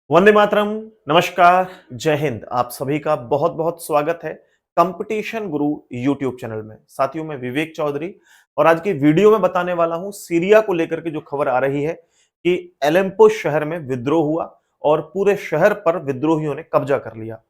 वंदे मातरम। नमस्कार। जय हिंद। आप सभी का बहुत बहुत स्वागत है कंपटीशन गुरु यूट्यूब चैनल में। साथियों, मैं विवेक चौधरी और आज की वीडियो में बताने वाला हूं सीरिया को लेकर के जो खबर आ रही है कि एलेप्पो शहर में विद्रोह हुआ और पूरे शहर पर विद्रोहियों ने कब्जा कर लिया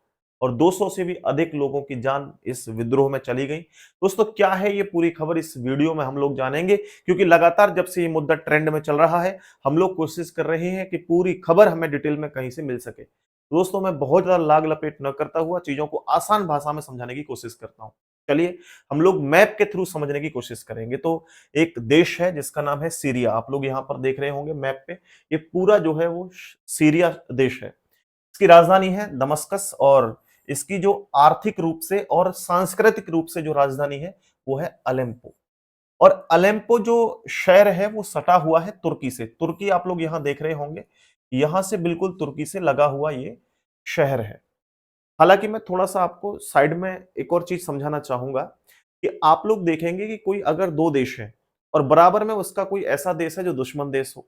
और 200 से भी अधिक लोगों की जान इस विद्रोह में चली गई। दोस्तों, क्या है ये पूरी खबर, इस वीडियो में हम लोग जानेंगे, क्योंकि लगातार जब से ये मुद्दा ट्रेंड में चल रहा है हम लोग कोशिश कर रहे हैं कि पूरी खबर हमें डिटेल में कहीं से मिल सके। दोस्तों, मैं बहुत ज्यादा लाग लपेट न करता हुआ चीजों को आसान भाषा में समझाने की कोशिश करता हूं। चलिए हम लोग मैप के थ्रू समझने की कोशिश करेंगे। तो एक देश है जिसका नाम है सीरिया, आप लोग यहाँ पर देख रहे होंगे मैप पे। ये पूरा जो है वो सीरिया देश है। इसकी राजधानी है दमस्कस और इसकी जो आर्थिक रूप से और सांस्कृतिक रूप से जो राजधानी है वो है अलेप्पो। और अलेप्पो जो शहर है वो सटा हुआ है तुर्की से। तुर्की आप लोग यहां देख रहे होंगे, यहां से बिल्कुल तुर्की से लगा हुआ ये शहर है। हालांकि मैं थोड़ा सा आपको साइड में एक और चीज समझाना चाहूंगा कि आप लोग देखेंगे कि कोई अगर दो देश है और बराबर में उसका कोई ऐसा देश है जो दुश्मन देश हो,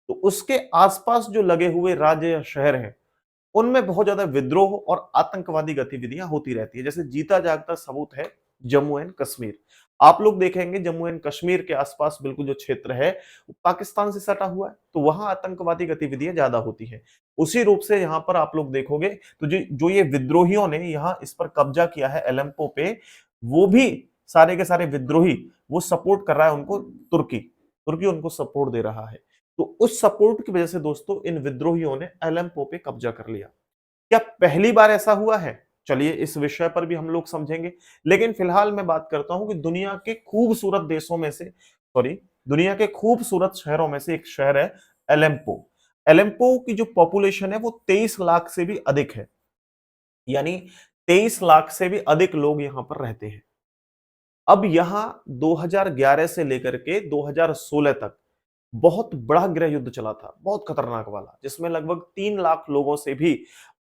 तो उसके आसपास जो लगे हुए राज्य या शहर हैं उनमें बहुत ज्यादा विद्रोह और आतंकवादी गतिविधियां होती रहती है। जैसे जीता जागता सबूत है जम्मू एंड कश्मीर। आप लोग देखेंगे जम्मू एंड कश्मीर के आसपास बिल्कुल जो क्षेत्र है वो पाकिस्तान से सटा हुआ है, तो वहां आतंकवादी गतिविधियां ज्यादा होती है। उसी रूप से यहाँ पर आप लोग देखोगे तो जो ये विद्रोहियों ने यहाँ इस पर कब्जा किया है एलेप्पो पे, वो भी सारे के सारे विद्रोही वो सपोर्ट कर रहा है उनको तुर्की। तुर्की उनको सपोर्ट दे रहा है। तो उस सपोर्ट की वजह से दोस्तों इन विद्रोहियों ने एलेप्पो पे कब्जा कर लिया। क्या पहली बार ऐसा हुआ है? चलिए इस विषय पर भी हम लोग समझेंगे। लेकिन फिलहाल मैं बात करता हूं कि दुनिया के खूबसूरत देशों में से, सॉरी, दुनिया के खूबसूरत शहरों में से एक शहर है एलेप्पो। एलेप्पो की जो पॉपुलेशन है वो 23 लाख से भी अधिक है। यानी 23 लाख से भी अधिक लोग यहां पर रहते हैं। अब यहां 2011 से लेकर के 2016 तक बहुत बड़ा गृह युद्ध चला था, बहुत खतरनाक वाला, जिसमें लगभग 3 लाख लोगों से भी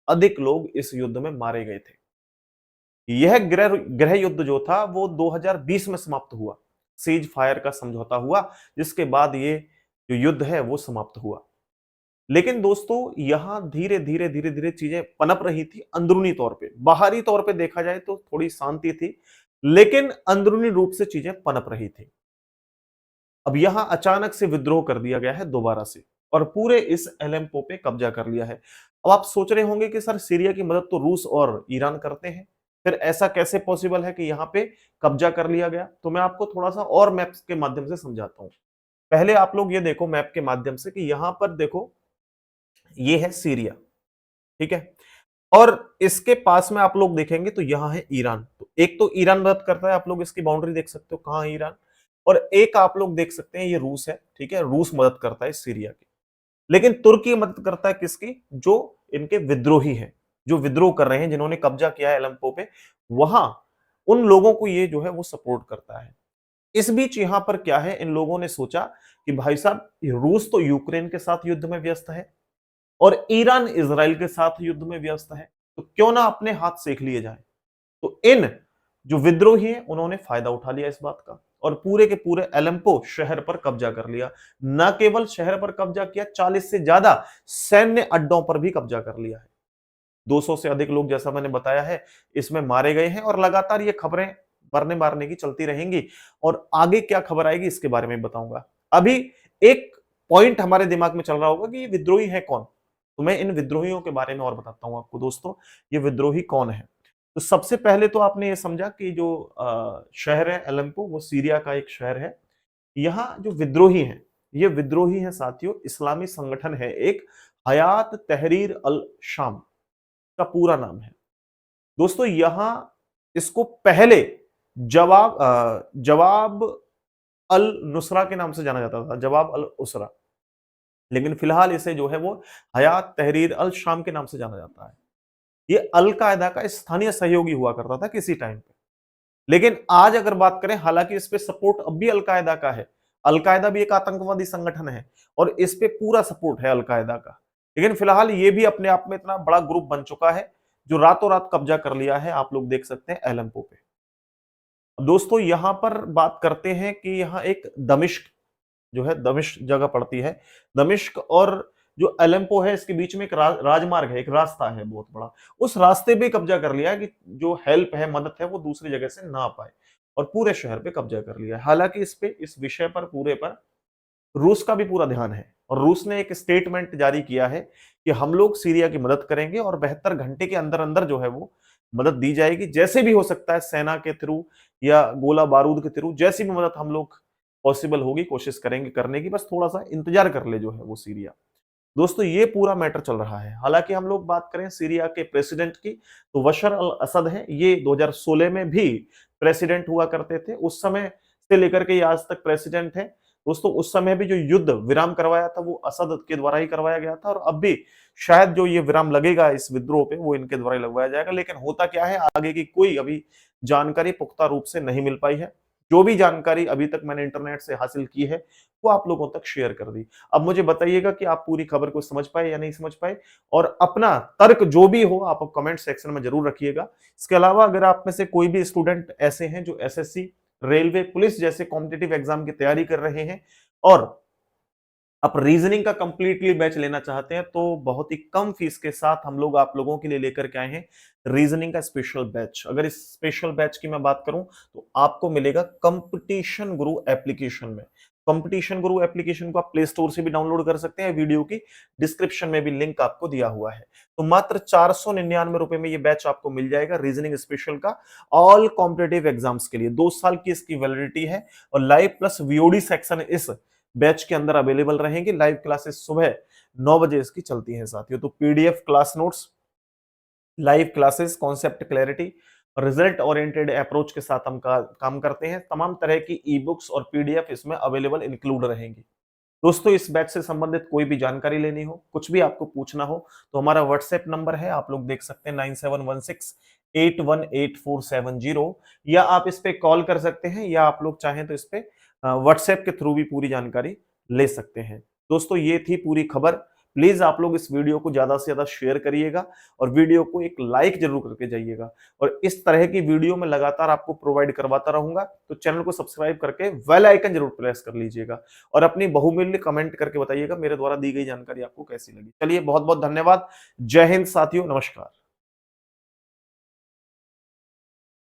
अधिक लोग इस युद्ध में मारे गए थे। यह गृह गृह युद्ध जो था वो 2020 में समाप्त हुआ। सीज फायर का समझौता हुआ, जिसके बाद ये जो युद्ध है वो समाप्त हुआ। लेकिन दोस्तों यहां धीरे धीरे धीरे धीरे चीजें पनप रही थी अंदरूनी तौर पे। बाहरी तौर पे देखा जाए तो थोड़ी शांति थी, लेकिन अंदरूनी रूप से चीजें पनप रही थी। अब यहां अचानक से विद्रोह कर दिया गया है दोबारा से और पूरे इस एलेप्पो पे कब्जा कर लिया है। अब आप सोच रहे होंगे कि सर सीरिया की मदद तो रूस और ईरान करते हैं, फिर ऐसा कैसे पॉसिबल है कि यहाँ पे कब्जा कर लिया गया? तो मैं आपको थोड़ा सा और मैप्स के माध्यम से समझाता हूँ। पहले आप लोग ये देखो मैप के माध्यम से कि यहाँ पर देखो, ये है सीरिया, ठीक है। और इसके पास में आप लोग देखेंगे तो यहां है ईरान। तो एक तो ईरान मदद करता है, आप लोग इसकी बाउंड्री देख सकते हो कहां है ईरान। और एक आप लोग देख सकते हैं ये रूस है, ठीक है, रूस मदद करता है सीरिया की। लेकिन तुर्की मदद करता है किसकी? जो इनके विद्रोही हैं, जो विद्रोह कर रहे हैं, जिन्होंने कब्जा किया है एलेप्पो पे, वहां उन लोगों को ये जो है वो सपोर्ट करता है। इस बीच यहां पर क्या है, इन लोगों ने सोचा कि भाई साहब रूस तो यूक्रेन के साथ युद्ध में व्यस्त है और ईरान इजराइल के साथ युद्ध में व्यस्त है, तो क्यों ना अपने हाथ सेक लिए जाए। तो इन जो विद्रोही हैं उन्होंने फायदा उठा लिया इस बात का और पूरे के पूरे एलेप्पो शहर पर कब्जा कर लिया। न केवल शहर पर कब्जा किया, 40 से ज्यादा सैन्य अड्डों पर भी कब्जा कर लिया है। 200 से अधिक लोग, जैसा मैंने बताया है, इसमें मारे गए हैं और लगातार ये खबरें मरने मारने की चलती रहेंगी और आगे क्या खबर आएगी इसके बारे में बताऊंगा। अभी एक पॉइंट हमारे दिमाग में चल रहा होगा कि ये विद्रोही है कौन, तो मैं इन विद्रोहियों के बारे में और बताता हूं आपको। दोस्तों, ये विद्रोही कौन है? तो सबसे पहले तो आपने ये समझा कि जो शहर है एलेप्पो वो सीरिया का एक शहर है। यहाँ जो विद्रोही हैं, ये विद्रोही हैं साथियों, इस्लामी संगठन है एक, हयात तहरीर अल शाम का पूरा नाम है। दोस्तों यहां इसको पहले जवाब अल नुसरा के नाम से जाना जाता था, जवाब अल उसरा। लेकिन फिलहाल इसे जो है वो हयात तहरीर अल शाम के नाम से जाना जाता है। ये अल कायदा का स्थानीय सहयोगी हुआ करता था किसी टाइम पे। लेकिन आज अगर बात करें, हालांकि इस पे सपोर्ट अब भी अलकायदा का है। अलकायदा भी एक आतंकवादी संगठन है और इस पे पूरा सपोर्ट है अलकायदा का। लेकिन फिलहाल ये भी अपने आप में इतना बड़ा ग्रुप बन चुका है जो रातों रात कब्जा कर लिया है, आप लोग देख सकते हैं एलेप्पो पे। अब दोस्तों यहां पर बात करते हैं कि यहाँ एक दमिश्क जो है, दमिश्क जगह पड़ती है। दमिश्क और जो अलेप्पो है इसके बीच में एक राजमार्ग है, एक रास्ता है बहुत बड़ा। उस रास्ते पे कब्जा कर लिया है कि जो हेल्प है, मदद है वो दूसरी जगह से ना पाए और पूरे शहर पे कब्जा कर लिया है। हालाँकि इस विषय पर पूरे पर रूस का भी पूरा ध्यान है और रूस ने एक स्टेटमेंट जारी किया है कि हम लोग सीरिया की मदद करेंगे और 72 घंटे के अंदर-अंदर जो है वो मदद दी जाएगी। जैसे भी हो सकता है सेना के थ्रू या गोला-बारूद के थ्रू जैसी भी मदद हम लोग पॉसिबल होगी कोशिश करेंगे करने की, बस थोड़ा-सा इंतज़ार कर ले जो है वो सीरिया। दोस्तों ये पूरा मैटर चल रहा है। हालाँकि हम लोग बात करें सीरिया के प्रेसिडेंट की, तो बशर अल असद हैं, ये 2016 में भी प्रेसिडेंट हुआ करते थे। उस समय से लेकर के ये आज तक प्रेसिडेंट हैं। दोस्तों उस समय भी जो युद्ध विराम करवाया था वो असद के द्वारा ही करवाया गया था और अब भी शायद जो ये विराम लगेगा इस विद्रोह पे वो इनके द्वारा ही लगवाया जाएगा। लेकिन होता क्या है आगे की कोई अभी जानकारी पुख्ता रूप से नहीं मिल पाई है। जो भी जानकारी अभी तक मैंने इंटरनेट से हासिल की है, वो आप लोगों तक शेयर कर दी। अब मुझे बताइएगा कि आप पूरी खबर को समझ पाए या नहीं समझ पाए और अपना तर्क जो भी हो आप कमेंट सेक्शन में जरूर रखिएगा। इसके अलावा अगर आप में से कोई भी स्टूडेंट ऐसे हैं जो एसएससी, रेलवे, पुलिस जैसे कॉम्पिटिटिव एग्जाम की तैयारी कर रहे हैं और आप रीजनिंग का कंप्लीटली बैच लेना चाहते हैं तो बहुत ही कम फीस के साथ हम लोग आप लोगों के लिए लेकर के आए हैं रीजनिंग का स्पेशल बैच। अगर इस स्पेशल बैच की मैं बात करूं तो आपको मिलेगा कंपटीशन गुरु एप्लीकेशन में। कंपटीशन गुरु एप्लीकेशन को आप प्ले स्टोर से भी डाउनलोड कर सकते हैं, वीडियो की डिस्क्रिप्शन में भी लिंक आपको दिया हुआ है। तो मात्र 499 रुपए में ये बैच आपको मिल जाएगा रीजनिंग स्पेशल का, ऑल कॉम्पिटेटिव एग्जाम्स के लिए। 2 साल की इसकी वैलिडिटी है और लाइव प्लस वीओडी सेक्शन इस बैच के अंदर अवेलेबल रहेंगे। लाइव क्लासेस सुबह 9 बजे इसकी चलती हैं साथियों। तो PDF class notes, live classes, concept clarity, result oriented approach के साथ हम काम करते हैं। तमाम तरह की ई बुक्स और पीडीएफ इसमें अवेलेबल इंक्लूड रहेंगी। दोस्तों इस बैच से संबंधित कोई भी जानकारी लेनी हो, कुछ भी आपको पूछना हो तो हमारा व्हाट्सएप नंबर है, आप लोग देख सकते हैं 9716818470 या आप इस पे कॉल कर सकते हैं या आप लोग चाहें तो इस पे व्हाट्सएप के थ्रू भी पूरी जानकारी ले सकते हैं। दोस्तों ये थी पूरी खबर। प्लीज आप लोग इस वीडियो को ज्यादा से ज्यादा शेयर करिएगा और वीडियो को एक लाइक जरूर करके जाइएगा और इस तरह की वीडियो मैं लगातार आपको प्रोवाइड करवाता रहूंगा। तो चैनल को सब्सक्राइब करके बेल आइकन जरूर प्रेस कर लीजिएगा और अपनी बहुमूल्य कमेंट करके बताइएगा मेरे द्वारा दी गई जानकारी आपको कैसी लगी। चलिए बहुत बहुत धन्यवाद। जय हिंद साथियों, नमस्कार।